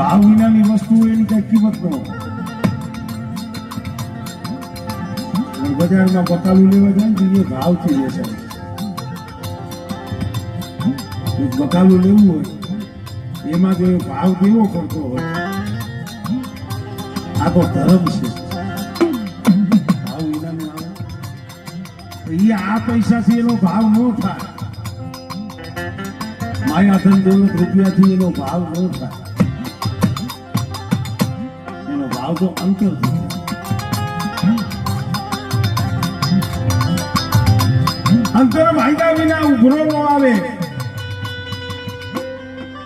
ભાવ વિનાની વસ્તુ એની કઈ કિંમત ન હોય. બજારમાં બકાલું લેવા જાય ને એ ભાવથી લેશે. બકાલું લેવું હોય એમાં જો ભાવ કેવો કરતો હોય આ તો ધર્મ છે. ભાવ વિનાનું આવે એ આ પૈસાથી એનો ભાવ ન થાય. માયા ધન દોલત રૂપિયાથી એનો ભાવ ન થાય. એનો ભાવ તો અંતર થાય. અંતર ભાગ્યા વિના ઉભરો ન આવે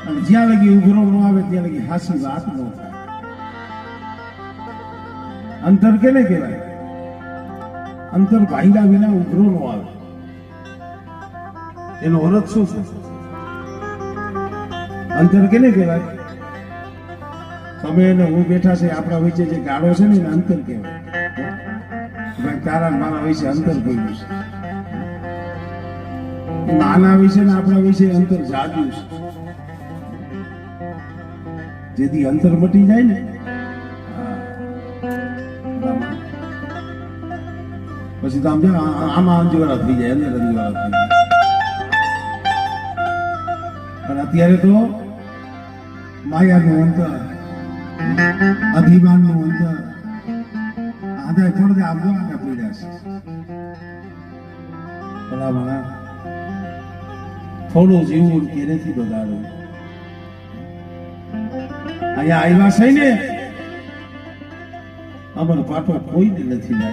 અને જ્યાં લગી ઉભરો ન આવે ત્યાં લગી હાસી વાત ન થાય. અંતર કેને કહેવાય? અંતર ભાગ્યા વિના ઉભરો ન આવે. એનો અર્થ શું છે? અંતર કેને કહેવાય? તમે અને હું બેઠા છે આપણા વચ્ચે જે ગાળો છે ને એને અંતર કહેવાય. ભાઈ તારા મારા વિશે અંતર કહ્યું છે. નાના વિશે ને આપણા વિશે અંતર જાગ્યું છે. જેથી અંતર મટી જાય ને પછી તો આમાં અંજવાળા થઈ જાય, અંદર અંજવાળા થઈ જાય. પણ અત્યારે તો માયાનું અંતર, અભિમાનનું અંતર આધા પડદે આપવા પડ્યા છે. ભલા થોડું જીવવું કેરેથી બગાડવું. અહીંયા આવ્યા છે ને અમર પાટો કોઈને નથી લાય.